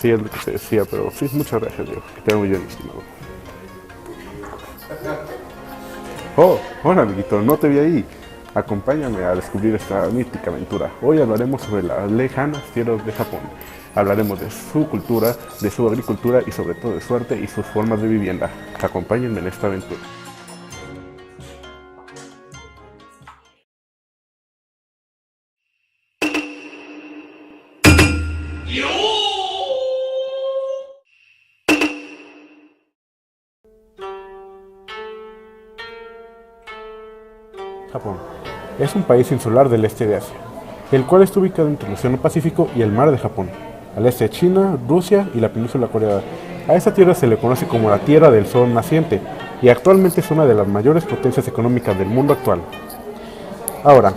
Sí, es lo que te decía, pero sí, muchas gracias, Diego. Que te veo muy bien, estimado. Oh, hola, amiguito, no te vi ahí. Acompáñame a descubrir esta mítica aventura. Hoy hablaremos sobre las lejanas tierras de Japón. Hablaremos de su cultura, de su agricultura y sobre todo de su arte y sus formas de vivienda. Acompáñenme en esta aventura. Japón es un país insular del este de Asia, el cual está ubicado entre el Océano Pacífico y el Mar de Japón, al este de China, Rusia y la península coreana. A esta tierra se le conoce como la Tierra del Sol Naciente y actualmente es una de las mayores potencias económicas del mundo actual. Ahora,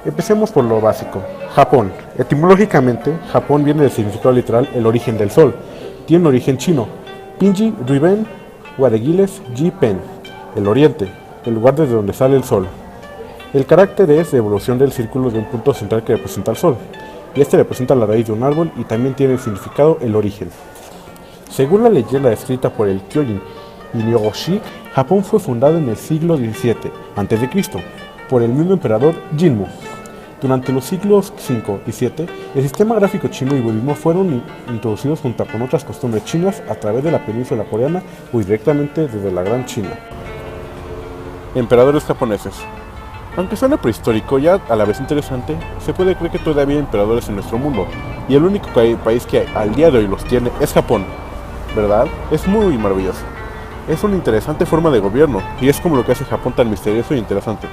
empecemos por lo básico. Japón. Etimológicamente, Japón viene del significado literal el origen del sol. Tiene un origen chino. Pinji Ruiben Guaregiles Ji Pen. El oriente, el lugar desde donde sale el sol. El carácter es de evolución del círculo de un punto central que representa el sol, y este representa la raíz de un árbol y también tiene el significado el origen. Según la leyenda escrita por el Kyojin Inyogoshi, Japón fue fundado en el siglo XVII a.C. por el mismo emperador Jinmu. Durante los siglos V y VII, el sistema gráfico chino y budismo fueron introducidos junto con otras costumbres chinas a través de la península coreana o directamente desde la Gran China. Emperadores japoneses. Aunque suena prehistórico y a la vez interesante, se puede creer que todavía hay emperadores en nuestro mundo, y el único país que al día de hoy los tiene es Japón, ¿verdad? Es muy maravilloso. Es una interesante forma de gobierno, y es como lo que hace Japón tan misterioso y interesante.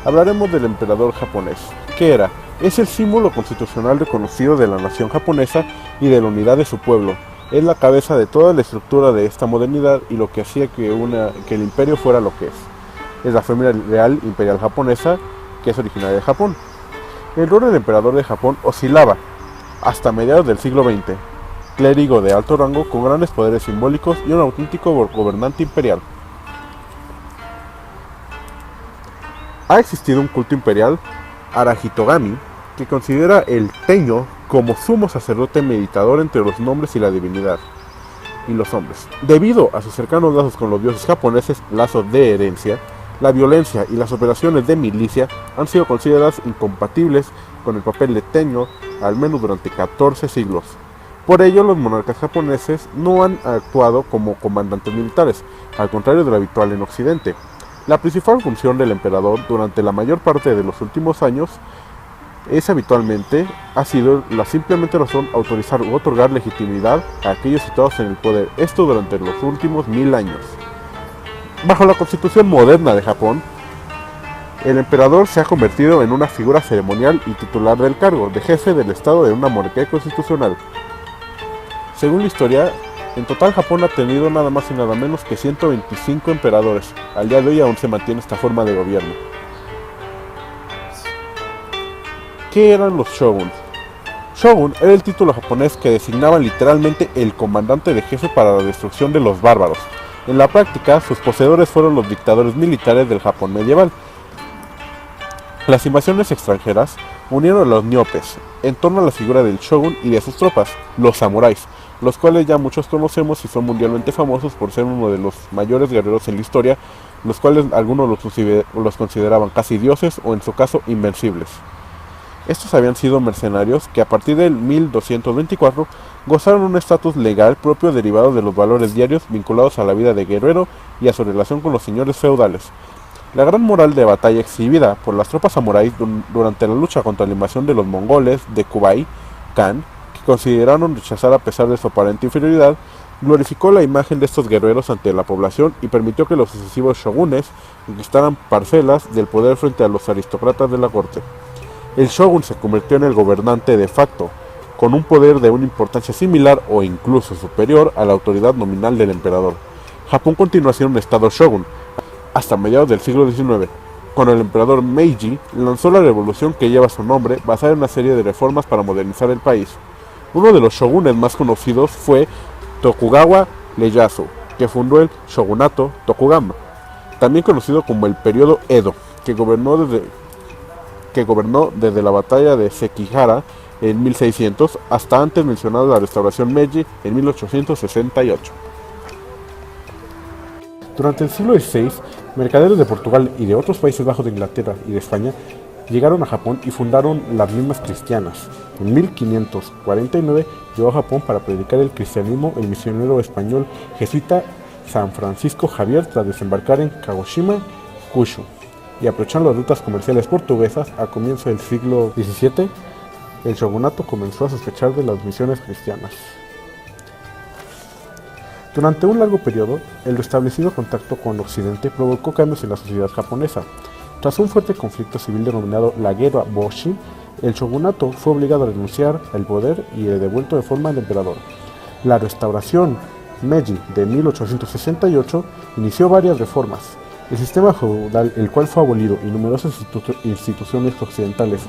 Hablaremos del emperador japonés. ¿Qué era? Es el símbolo constitucional reconocido de la nación japonesa y de la unidad de su pueblo. Es la cabeza de toda la estructura de esta modernidad y lo que hacía que el imperio fuera lo que es. Es la familia real imperial japonesa, que es originaria de Japón. El rol del emperador de Japón oscilaba hasta mediados del siglo XX, clérigo de alto rango con grandes poderes simbólicos y un auténtico gobernante imperial. Ha existido un culto imperial, Arahitogami, que considera el Tenyo como sumo sacerdote meditador entre los nombres y la divinidad y los hombres. Debido a sus cercanos lazos con los dioses japoneses, lazos de herencia, la violencia y las operaciones de milicia han sido consideradas incompatibles con el papel de Tenyo al menos durante 14 siglos. Por ello, los monarcas japoneses no han actuado como comandantes militares, al contrario de lo habitual en Occidente. La principal función del emperador durante la mayor parte de los últimos años ha sido la simplemente razón autorizar u otorgar legitimidad a aquellos situados en el poder, esto durante los últimos 1000 años. Bajo la constitución moderna de Japón, el emperador se ha convertido en una figura ceremonial y titular del cargo de jefe del estado de una monarquía constitucional. Según la historia, en total Japón ha tenido nada más y nada menos que 125 emperadores. Al día de hoy aún se mantiene esta forma de gobierno. ¿Qué eran los shoguns? Shogun era el título japonés que designaba literalmente el comandante de jefe para la destrucción de los bárbaros. En la práctica, sus poseedores fueron los dictadores militares del Japón medieval. Las invasiones extranjeras unieron a los níopes en torno a la figura del shogun y de sus tropas, los samuráis, los cuales ya muchos conocemos y son mundialmente famosos por ser uno de los mayores guerreros en la historia, los cuales algunos los consideraban casi dioses o en su caso invencibles. Estos habían sido mercenarios que a partir del 1224 gozaron un estatus legal propio derivado de los valores diarios vinculados a la vida de guerrero y a su relación con los señores feudales. La gran moral de batalla exhibida por las tropas samuráis durante la lucha contra la invasión de los mongoles de Kublai Khan, que consideraron rechazar a pesar de su aparente inferioridad, glorificó la imagen de estos guerreros ante la población y permitió que los sucesivos shogunes conquistaran parcelas del poder frente a los aristócratas de la corte. El shogun se convirtió en el gobernante de facto, con un poder de una importancia similar o incluso superior a la autoridad nominal del emperador. Japón continuó siendo un estado shogun hasta mediados del siglo XIX, cuando el emperador Meiji lanzó la revolución que lleva su nombre, basada en una serie de reformas para modernizar el país. Uno de los shogunes más conocidos fue Tokugawa Ieyasu, que fundó el shogunato Tokugawa, también conocido como el periodo Edo, que gobernó desde la batalla de Sekigahara en 1600, hasta antes mencionada la restauración Meiji en 1868. Durante el siglo XVI, mercaderes de Portugal y de otros Países Bajos de Inglaterra y de España llegaron a Japón y fundaron las mismas cristianas. En 1549 llegó a Japón para predicar el cristianismo el misionero español jesuita San Francisco Javier tras desembarcar en Kagoshima, Kyushu, y aprovechando las rutas comerciales portuguesas a comienzos del siglo XVII, el shogunato comenzó a sospechar de las misiones cristianas. Durante un largo periodo, el restablecido contacto con Occidente provocó cambios en la sociedad japonesa. Tras un fuerte conflicto civil denominado la Guerra Boshi, el shogunato fue obligado a renunciar al poder y devuelto de forma al emperador. La restauración Meiji de 1868 inició varias reformas. El sistema feudal, el cual fue abolido y numerosas instituciones occidentales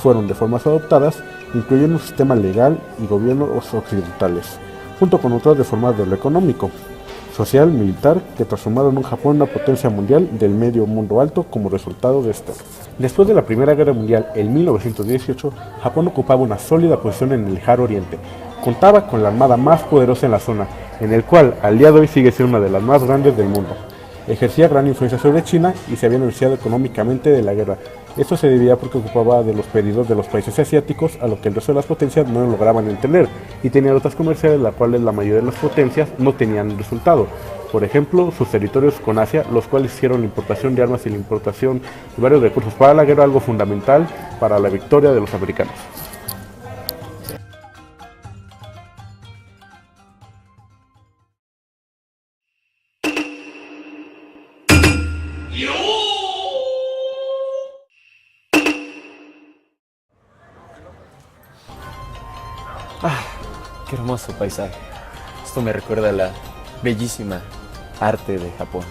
fueron reformas adoptadas, incluyendo un sistema legal y gobiernos occidentales, junto con otras reformas de lo económico, social, militar, que transformaron a Japón en una potencia mundial del medio mundo alto como resultado de esto. Después de la Primera Guerra Mundial, en 1918, Japón ocupaba una sólida posición en el lejano oriente. Contaba con la armada más poderosa en la zona, en el cual al día de hoy sigue siendo una de las más grandes del mundo. Ejercía gran influencia sobre China y se había beneficiado económicamente de la guerra. Esto se debía porque ocupaba de los pedidos de los países asiáticos, a lo que el resto de las potencias no lograban entender, y tenía rutas comerciales las cuales la mayoría de las potencias no tenían resultado. Por ejemplo, sus territorios con Asia, los cuales hicieron la importación de armas y la importación de varios recursos para la guerra, algo fundamental para la victoria de los americanos. Qué hermoso paisaje. Esto me recuerda a la bellísima arte de Japón.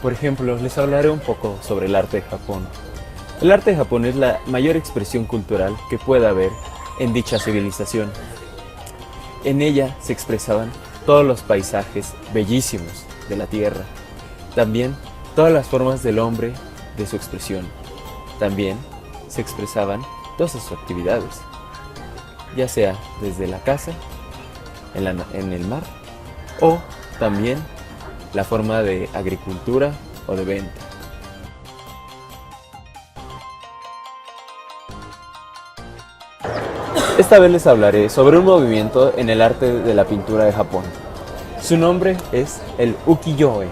Por ejemplo, les hablaré un poco sobre el arte de Japón. El arte de Japón es la mayor expresión cultural que pueda haber en dicha civilización. En ella se expresaban todos los paisajes bellísimos de la tierra. También todas las formas del hombre, de su expresión. También se expresaban todas sus actividades, ya sea desde la casa, en el mar, o también la forma de agricultura o de venta. Esta vez les hablaré sobre un movimiento en el arte de la pintura de Japón. Su nombre es el ukiyo-e,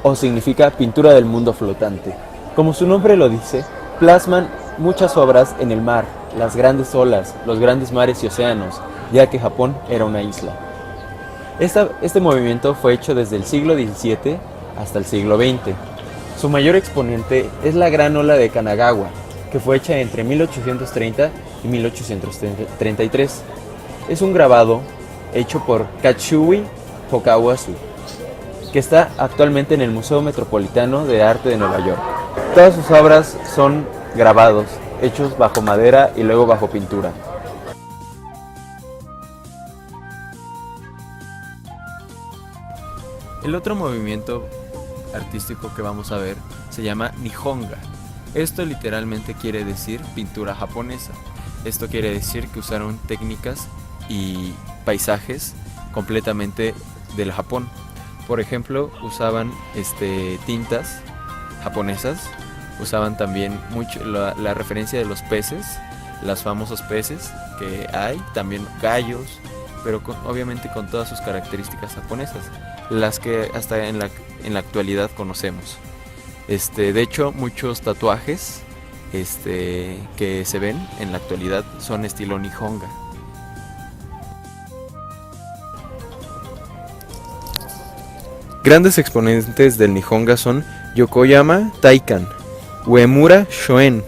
o significa pintura del mundo flotante. Como su nombre lo dice, plasman muchas obras en el mar, las grandes olas, los grandes mares y océanos, ya que Japón era una isla. Este movimiento fue hecho desde el siglo XVII hasta el siglo XX. Su mayor exponente es la Gran Ola de Kanagawa, que fue hecha entre 1830 y 1833. Es un grabado hecho por Katsui Hokawasu, que está actualmente en el Museo Metropolitano de Arte de Nueva York. Todas sus obras son grabados, hechos bajo madera y luego bajo pintura. El otro movimiento artístico que vamos a ver se llama Nihonga. Esto literalmente quiere decir pintura japonesa. Esto quiere decir que usaron técnicas y paisajes completamente del Japón. Por ejemplo, usaban tintas japonesas. Usaban también mucho la referencia de los peces, los famosos peces que hay, también gallos, pero obviamente con todas sus características japonesas, las que hasta en la actualidad conocemos. De hecho, muchos tatuajes que se ven en la actualidad son estilo Nihonga. Grandes exponentes del Nihonga son Yokoyama Taikan, Uemura Shoen,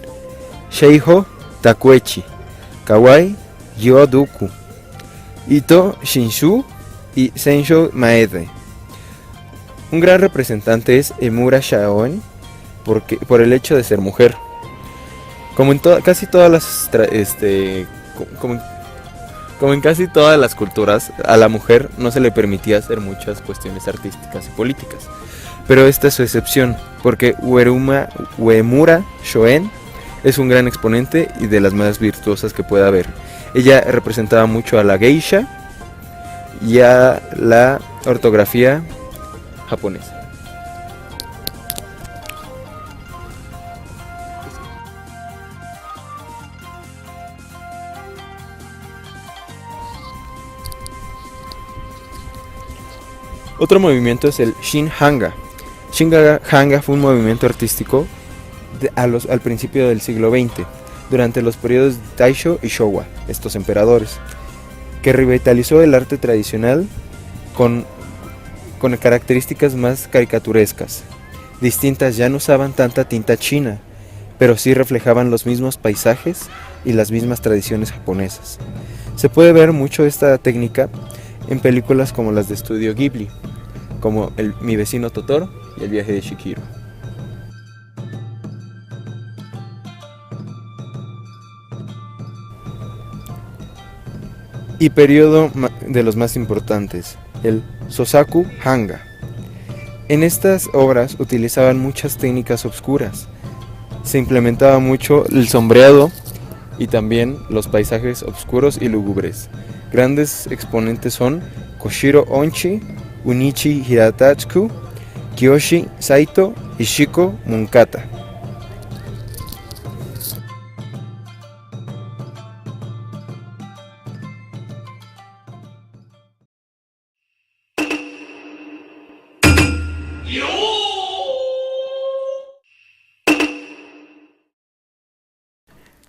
Sheiho Takuechi, Kawai Yodoku, Ito Shinshu y Sensho Maeda. Un gran representante es Emura Shoen por el hecho de ser mujer. Como en casi todas las como en casi todas las culturas, a la mujer no se le permitía hacer muchas cuestiones artísticas y políticas. Pero esta es su excepción, porque Uemura Shoen es un gran exponente y de las más virtuosas que pueda haber. Ella representaba mucho a la geisha y a la ortografía japonesa. Otro movimiento es el Shin-hanga. Shin-hanga fue un movimiento artístico al principio del siglo XX, durante los periodos Taisho y Showa, estos emperadores, que revitalizó el arte tradicional con características más caricaturescas. Distintas, ya no usaban tanta tinta china, pero sí reflejaban los mismos paisajes y las mismas tradiciones japonesas. Se puede ver mucho esta técnica en películas como las de estudio Ghibli, como Mi vecino Totoro y El viaje de Chihiro. Y periodo de los más importantes, el Sosaku Hanga. En estas obras utilizaban muchas técnicas obscuras. Se implementaba mucho el sombreado y también los paisajes oscuros y lúgubres. Grandes exponentes son Koshiro Onchi, Unichi Hiratsuka, Kiyoshi Saito y Shiko Munkata.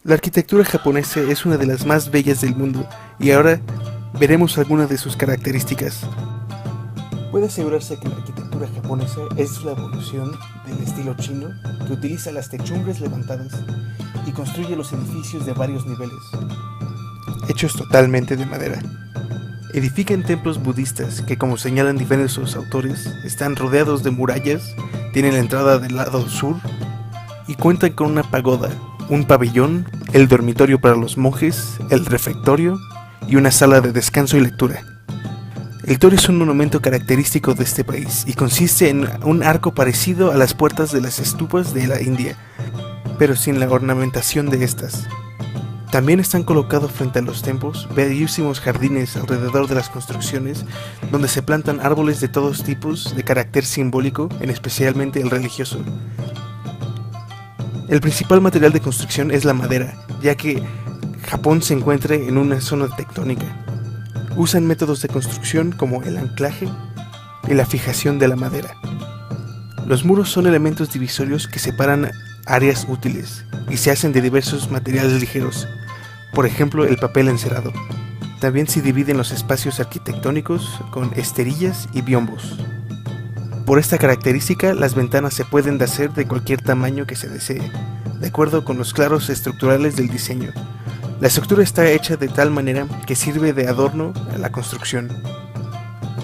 La arquitectura japonesa es una de las más bellas del mundo, y ahora veremos algunas de sus características. Puede asegurarse que la arquitectura japonesa es la evolución del estilo chino, que utiliza las techumbres levantadas y construye los edificios de varios niveles, hechos totalmente de madera. Edifican templos budistas que, como señalan diversos autores, están rodeados de murallas, tienen la entrada del lado sur y cuentan con una pagoda, un pabellón, el dormitorio para los monjes, el refectorio y una sala de descanso y lectura. El torii es un monumento característico de este país y consiste en un arco parecido a las puertas de las estupas de la India, pero sin la ornamentación de estas. También están colocados frente a los templos bellísimos jardines alrededor de las construcciones, donde se plantan árboles de todos tipos de carácter simbólico, especialmente el religioso. El principal material de construcción es la madera, ya que Japón se encuentra en una zona tectónica. Usan métodos de construcción como el anclaje y la fijación de la madera. Los muros son elementos divisorios que separan áreas útiles y se hacen de diversos materiales ligeros, por ejemplo el papel encerado. También se dividen los espacios arquitectónicos con esterillas y biombos. Por esta característica, las ventanas se pueden hacer de cualquier tamaño que se desee, de acuerdo con los claros estructurales del diseño. La estructura está hecha de tal manera que sirve de adorno a la construcción.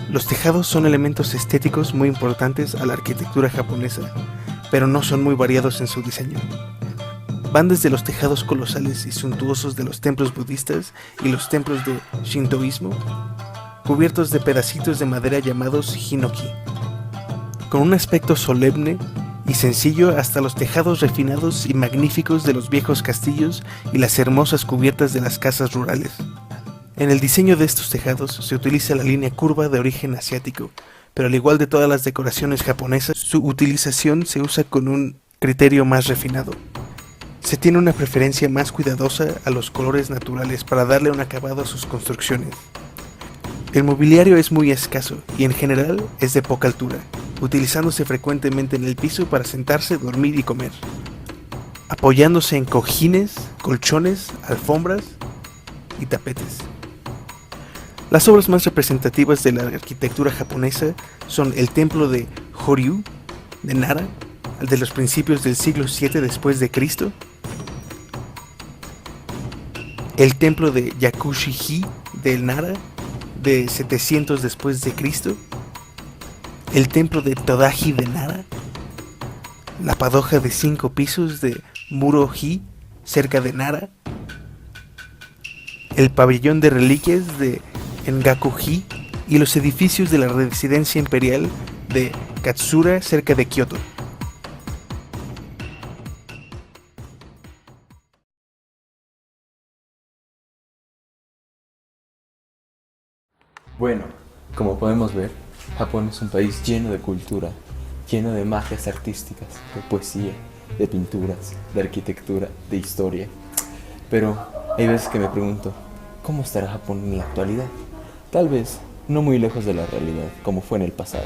Los tejados son elementos estéticos muy importantes a la arquitectura japonesa, pero no son muy variados en su diseño. Van desde los tejados colosales y suntuosos de los templos budistas y los templos de shintoísmo, cubiertos de pedacitos de madera llamados hinoki, con un aspecto solemne y sencillo, hasta los tejados refinados y magníficos de los viejos castillos y las hermosas cubiertas de las casas rurales. En el diseño de estos tejados se utiliza la línea curva de origen asiático, pero al igual de todas las decoraciones japonesas, su utilización se usa con un criterio más refinado. Se tiene una preferencia más cuidadosa a los colores naturales para darle un acabado a sus construcciones. El mobiliario es muy escaso y en general es de poca altura, utilizándose frecuentemente en el piso para sentarse, dormir y comer, apoyándose en cojines, colchones, alfombras y tapetes. Las obras más representativas de la arquitectura japonesa son el templo de Horyu de Nara, el de los principios del siglo VII después de Cristo, el templo de Yakushi-ji de Nara de 700 después de Cristo, el templo de Todaji de Nara, la pagoda de 5 pisos de Muro-ji cerca de Nara, el pabellón de reliquias de Engaku-ji y los edificios de la residencia imperial de Katsura cerca de Kioto. Bueno, como podemos ver, Japón es un país lleno de cultura, lleno de magias artísticas, de poesía, de pinturas, de arquitectura, de historia. Pero hay veces que me pregunto, ¿cómo estará Japón en la actualidad? Tal vez no muy lejos de la realidad, como fue en el pasado.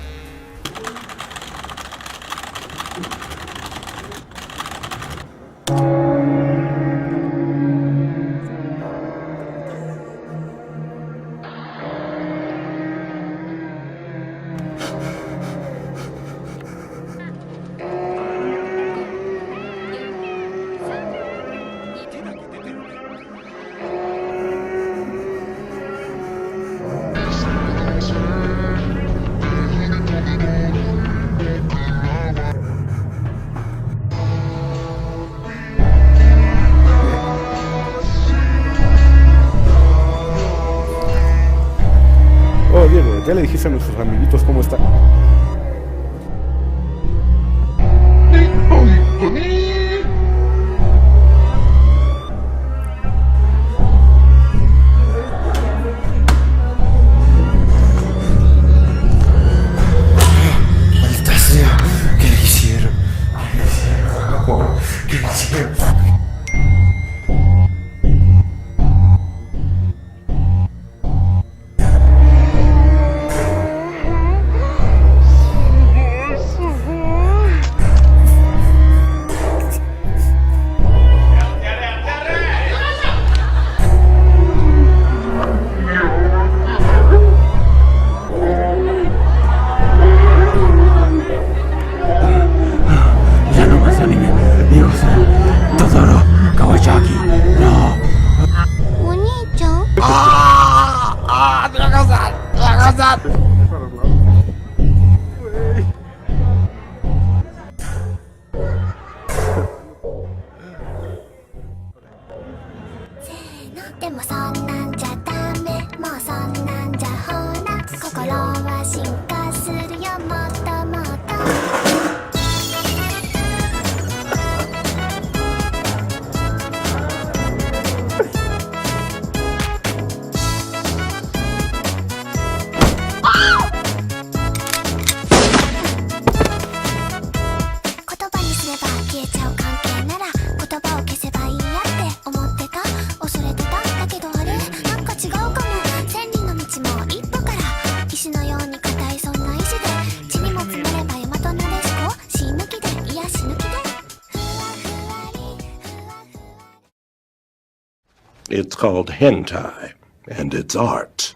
Oh, Diego, ¿ya le dijiste a nuestros amiguitos cómo está? Maldita sea. ¿Qué le hicieron? ¿Qué le hicieron? Ya no más anime. Dios, Totoro, Kawasaki, no. お兄ちゃん でもそんなんじゃダメもうそんなんじゃほら心は進化するよもっともっと 言葉にすれば消えちゃう関係なら言葉を消せばいいやって思ってた恐れてただけどあれなんか違うかも千里の道も一歩から石のように硬いそんな石で血にも詰まれば大和なでしこ死ぬ気でいや死ぬ気でふわふわりふわふわ It's called hentai, and it's art.